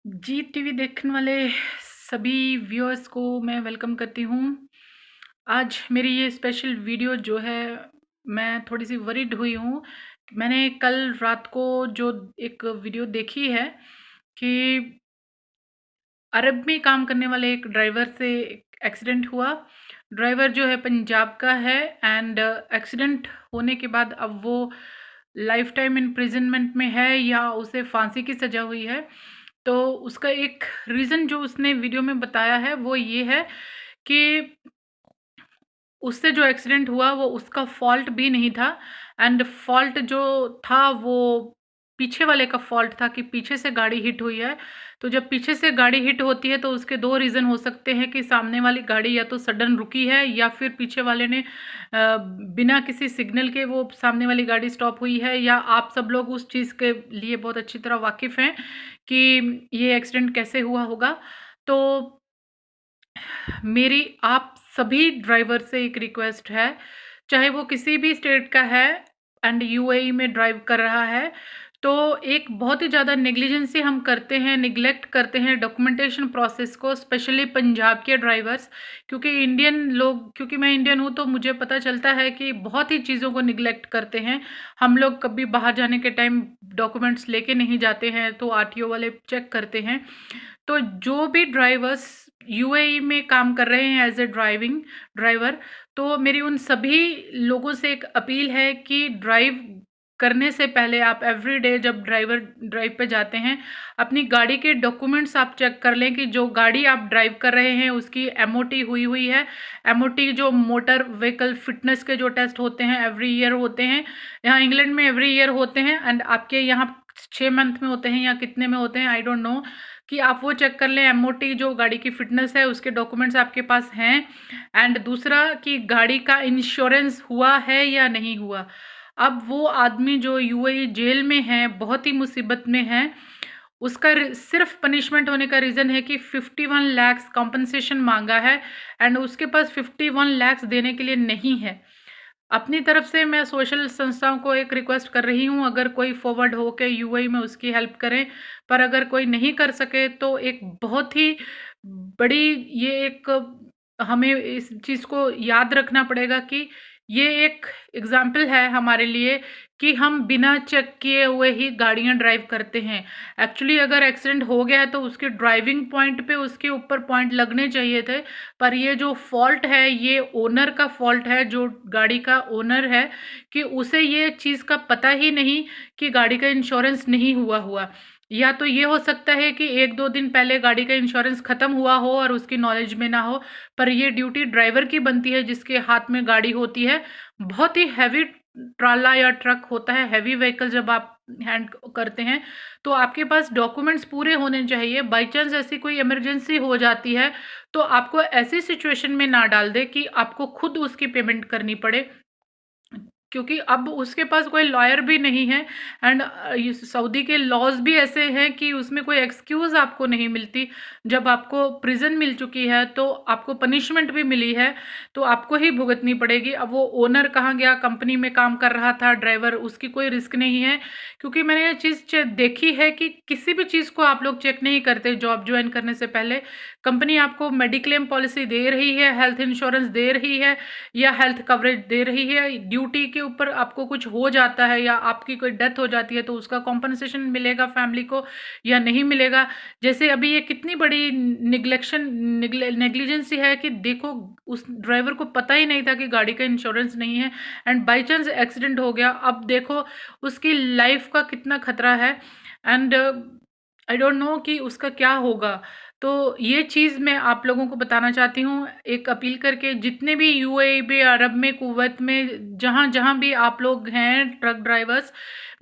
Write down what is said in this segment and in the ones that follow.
जी TV देखने वाले सभी व्यूअर्स को मैं वेलकम करती हूँ। आज मेरी ये स्पेशल वीडियो जो है, मैं थोड़ी-सी वरीड हुई हूँ। मैंने कल रात को जो एक वीडियो देखी है कि अरब में काम करने वाले एक ड्राइवर से एक एक्सीडेंट हुआ। ड्राइवर जो है पंजाब का है एंड एक्सीडेंट होने के बाद अब वो लाइफ टाइम इम्प्रिजनमेंट में है या उसे फांसी की सज़ा हुई है। तो उसका एक रीज़न जो उसने वीडियो में बताया है वो ये है कि उससे जो एक्सीडेंट हुआ वो उसका फ़ॉल्ट भी नहीं था एंड फ़ॉल्ट जो था वो पीछे वाले का फ़ॉल्ट था कि पीछे से गाड़ी हिट हुई है। तो जब पीछे से गाड़ी हिट होती है तो उसके 2 रीज़न हो सकते हैं कि सामने वाली गाड़ी या तो सडन रुकी है या फिर पीछे वाले ने बिना किसी सिग्नल के वो सामने वाली गाड़ी स्टॉप हुई है, या आप सब लोग उस चीज़ के लिए बहुत अच्छी तरह वाकिफ़ हैं कि ये एक्सीडेंट कैसे हुआ होगा। तो मेरी आप सभी ड्राइवर से एक रिक्वेस्ट है, चाहे वो किसी भी स्टेट का है एंड यूएई में ड्राइव कर रहा है, तो एक बहुत ही ज़्यादा नेग्लिजेंसी हम करते हैं, निग्लेक्ट करते हैं डॉक्यूमेंटेशन प्रोसेस को, स्पेशली पंजाब के ड्राइवर्स। क्योंकि मैं इंडियन हूँ तो मुझे पता चलता है कि बहुत ही चीज़ों को निग्लेक्ट करते हैं। हम लोग कभी बाहर जाने के टाइम डॉक्यूमेंट्स लेके नहीं जाते हैं तो आरटीओ वाले चेक करते हैं। तो जो भी ड्राइवर्स यूएई में काम कर रहे हैं एज ए ड्राइवर, तो मेरी उन सभी लोगों से एक अपील है कि ड्राइव करने से पहले आप एवरी डे जब ड्राइव पे जाते हैं, अपनी गाड़ी के डॉक्यूमेंट्स आप चेक कर लें कि जो गाड़ी आप ड्राइव कर रहे हैं उसकी एमओटी हुई है। एमओटी जो मोटर व्हीकल फिटनेस के जो टेस्ट होते हैं एवरी ईयर होते हैं, यहाँ इंग्लैंड में एवरी ईयर होते हैं एंड आपके यहाँ 6 मंथ में होते हैं या कितने में होते हैं आई डोंट नो, कि आप वो चेक कर लें एमओटी जो गाड़ी की फ़िटनेस है उसके डॉक्यूमेंट्स आपके पास हैं। एंड दूसरा कि गाड़ी का इंश्योरेंस हुआ है या नहीं हुआ। अब वो आदमी जो यूएई जेल में है, बहुत ही मुसीबत में है, उसका सिर्फ पनिशमेंट होने का रीज़न है कि 51 लाख कॉम्पनसेशन मांगा है एंड उसके पास 51 लाख देने के लिए नहीं है। अपनी तरफ से मैं सोशल संस्थाओं को एक रिक्वेस्ट कर रही हूँ, अगर कोई फॉरवर्ड हो के यूएई में उसकी हेल्प करें, पर अगर कोई नहीं कर सके तो एक बहुत ही बड़ी ये एक हमें इस चीज़ को याद रखना पड़ेगा कि ये एक एग्जाम्पल है हमारे लिए कि हम बिना चेक किए हुए ही गाड़ियाँ ड्राइव करते हैं। एक्चुअली अगर एक्सीडेंट हो गया है तो उसके ड्राइविंग पॉइंट पे उसके ऊपर पॉइंट लगने चाहिए थे, पर ये जो फ़ॉल्ट है ये ओनर का फ़ॉल्ट है, जो गाड़ी का ओनर है, कि उसे ये चीज़ का पता ही नहीं कि गाड़ी का इंश्योरेंस नहीं हुआ। या तो ये हो सकता है कि 1-2 दिन पहले गाड़ी का इंश्योरेंस ख़त्म हुआ हो और उसकी नॉलेज में ना हो, पर ये ड्यूटी ड्राइवर की बनती है जिसके हाथ में गाड़ी होती है। बहुत ही हैवी ट्राला या ट्रक होता है, हैवी व्हीकल जब आप हैंड करते हैं, तो आपके पास डॉक्यूमेंट्स पूरे होने चाहिए। बाय चांस ऐसी कोई इमरजेंसी हो जाती है, तो आपको ऐसी सिचुएशन में ना डाल दे कि आपको खुद उसकी पेमेंट करनी पड़े। क्योंकि अब उसके पास कोई लॉयर भी नहीं है एंड सऊदी के लॉज भी ऐसे हैं कि उसमें कोई एक्सक्यूज़ आपको नहीं मिलती। जब आपको प्रिजन मिल चुकी है तो आपको पनिशमेंट भी मिली है, तो आपको ही भुगतनी पड़ेगी। अब वो ओनर कहाँ गया, कंपनी में काम कर रहा था ड्राइवर, उसकी कोई रिस्क नहीं है। क्योंकि मैंने ये चीज़ देखी है कि किसी भी चीज़ को आप लोग चेक नहीं करते जॉब ज्वाइन करने से पहले। कंपनी आपको मेडिक्लेम पॉलिसी दे रही है, हेल्थ इंश्योरेंस दे रही है या हेल्थ कवरेज दे रही है, ड्यूटी के ऊपर आपको कुछ हो जाता है या आपकी कोई डेथ हो जाती है तो उसका कॉम्पनसेशन मिलेगा फैमिली को या नहीं मिलेगा। जैसे अभी ये कितनी बड़ी नेग्लिजेंसी है कि देखो, उस ड्राइवर को पता ही नहीं था कि गाड़ी का इंश्योरेंस नहीं है एंड बाई चांस एक्सीडेंट हो गया। अब देखो उसकी लाइफ का कितना खतरा है एंड आई डोंट नो कि उसका क्या होगा। तो ये चीज़ मैं आप लोगों को बताना चाहती हूँ, एक अपील करके, जितने भी यूएई में, अरब में, कुवैत में, जहाँ भी आप लोग हैं ट्रक ड्राइवर्स,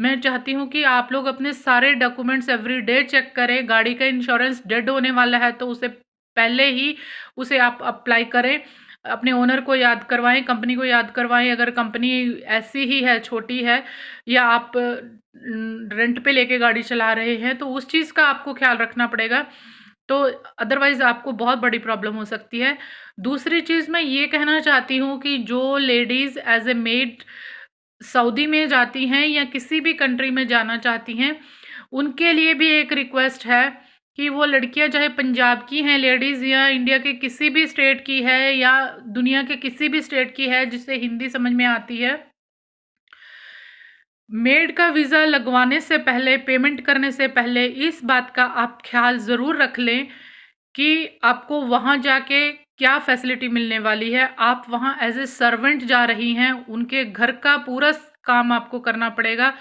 मैं चाहती हूँ कि आप लोग अपने सारे डॉक्यूमेंट्स एवरी डे चेक करें। गाड़ी का इंश्योरेंस डेड होने वाला है तो उसे पहले ही उसे आप अप्लाई करें। अपने ओनर को याद करवाएं, कंपनी को याद करवाएं। अगर कंपनी ऐसी ही है, छोटी है, या आप रेंट पे लेके गाड़ी चला रहे हैं तो उस चीज़ का आपको ख्याल रखना पड़ेगा। तो अदरवाइज़ आपको बहुत बड़ी प्रॉब्लम हो सकती है। दूसरी चीज़ मैं ये कहना चाहती हूँ कि जो ladies as a made Saudi में जाती हैं या किसी भी कंट्री में जाना चाहती हैं, उनके लिए भी एक रिक्वेस्ट है कि वो लड़कियां चाहे पंजाब की हैं लेडीज़ या इंडिया के किसी भी स्टेट की है या दुनिया के किसी भी स्टेट की है जिसे हिंदी समझ में आती है, मेड का वीज़ा लगवाने से पहले, पेमेंट करने से पहले इस बात का आप ख्याल ज़रूर रख लें कि आपको वहाँ जाके क्या फैसिलिटी मिलने वाली है। आप वहाँ एज ए सर्वेंट जा रही हैं, उनके घर का पूरा काम आपको करना पड़ेगा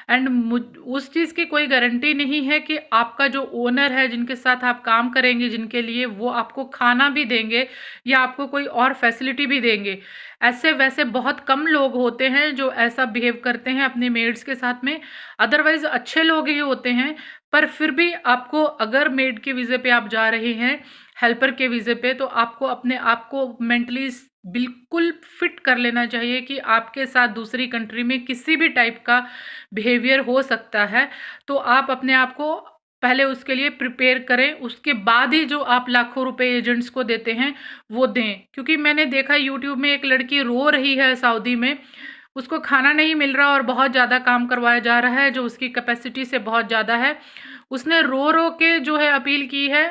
एंड उस चीज़ की कोई गारंटी नहीं है कि आपका जो ओनर है जिनके साथ आप काम करेंगे, जिनके लिए, वो आपको खाना भी देंगे या आपको कोई और फैसिलिटी भी देंगे। ऐसे वैसे बहुत कम लोग होते हैं जो ऐसा बिहेव करते हैं अपने मेड्स के साथ में, अदरवाइज अच्छे लोग ही होते हैं। पर फिर भी आपको, अगर मेड के वीज़े पे आप जा रहे हैं, हेल्पर के वीज़े पे, तो आपको अपने आप को मेंटली बिल्कुल फिट कर लेना चाहिए कि आपके साथ दूसरी कंट्री में किसी भी टाइप का बिहेवियर हो सकता है। तो आप अपने आप को पहले उसके लिए प्रिपेयर करें, उसके बाद ही जो आप लाखों रुपए एजेंट्स को देते हैं वो दें। क्योंकि मैंने देखा यूट्यूब में एक लड़की रो रही है सऊदी में, उसको खाना नहीं मिल रहा और बहुत ज़्यादा काम करवाया जा रहा है जो उसकी कैपेसिटी से बहुत ज़्यादा है। उसने रो रो के जो है अपील की है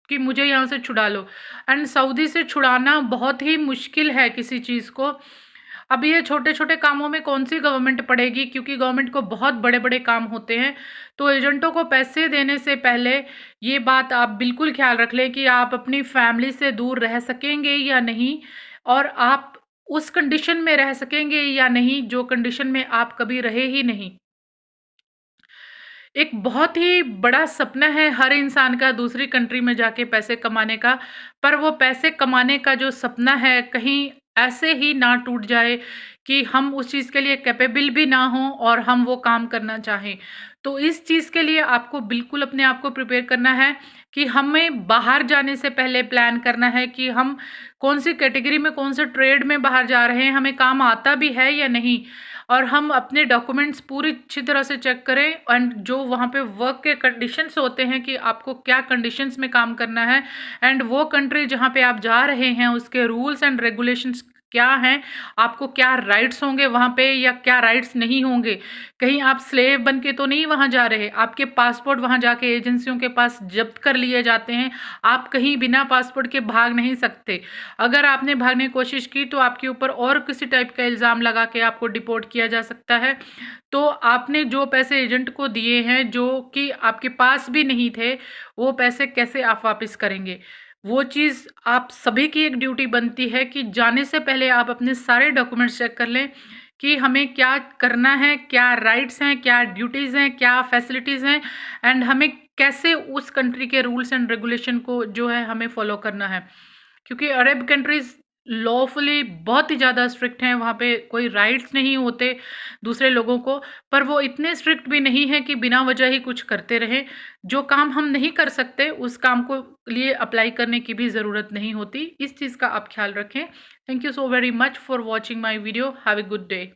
कि मुझे यहाँ से छुड़ा लो। एंड सऊदी से छुड़ाना बहुत ही मुश्किल है किसी चीज़ को। अब ये छोटे-छोटे कामों में कौन-सी गवर्नमेंट पड़ेगी, क्योंकि गवर्नमेंट को बहुत बड़े-बड़े काम होते हैं। तो एजेंटों को पैसे देने से पहले ये बात आप बिल्कुल ख्याल रख लें कि आप अपनी फैमिली से दूर रह सकेंगे या नहीं, और आप उस कंडीशन में रह सकेंगे या नहीं जो कंडीशन में आप कभी रहे ही नहीं। एक बहुत ही बड़ा सपना है हर इंसान का दूसरी कंट्री में जाके पैसे कमाने का, पर वो पैसे कमाने का जो सपना है कहीं ऐसे ही ना टूट जाए कि हम उस चीज़ के लिए कैपेबल भी ना हों और हम वो काम करना चाहें। तो इस चीज़ के लिए आपको बिल्कुल अपने आप को प्रिपेयर करना है कि हमें बाहर जाने से पहले प्लान करना है कि हम कौन सी कैटेगरी में, कौन से ट्रेड में बाहर जा रहे हैं, हमें काम आता भी है या नहीं, और हम अपने डॉक्यूमेंट्स पूरी अच्छी तरह से चेक करें। एंड जो वहाँ पे वर्क के कंडीशंस होते हैं कि आपको क्या कंडीशंस में काम करना है, एंड वो कंट्री जहाँ पे आप जा रहे हैं उसके रूल्स एंड रेगुलेशंस क्या हैं, आपको क्या राइट्स होंगे वहाँ पे या क्या राइट्स नहीं होंगे। कहीं आप स्लेव बन के तो नहीं वहाँ जा रहे, आपके पासपोर्ट वहाँ जाके एजेंसियों के पास जब्त कर लिए जाते हैं, आप कहीं बिना पासपोर्ट के भाग नहीं सकते। अगर आपने भागने की कोशिश की तो आपके ऊपर और किसी टाइप का इल्ज़ाम लगा के आपको डिपोर्ट किया जा सकता है। तो आपने जो पैसे एजेंट को दिए हैं जो कि आपके पास भी नहीं थे, वो पैसे कैसे आप वापस करेंगे? वो चीज़ आप सभी की एक ड्यूटी बनती है कि जाने से पहले आप अपने सारे डॉक्यूमेंट्स चेक कर लें कि हमें क्या करना है, क्या राइट्स हैं, क्या ड्यूटीज़ हैं, क्या फैसिलिटीज़ हैं, एंड हमें कैसे उस कंट्री के रूल्स एंड रेगुलेशन को जो है हमें फॉलो करना है। क्योंकि अरब कंट्रीज़ लॉफुली बहुत ही ज़्यादा स्ट्रिक्ट हैं, वहाँ पे कोई राइट्स नहीं होते दूसरे लोगों को, पर वो इतने स्ट्रिक्ट भी नहीं है कि बिना वजह ही कुछ करते रहें। जो काम हम नहीं कर सकते उस काम को लिए अप्लाई करने की भी ज़रूरत नहीं होती। इस चीज़ का आप ख्याल रखें। Thank you so very much for watching my video. Have a good day.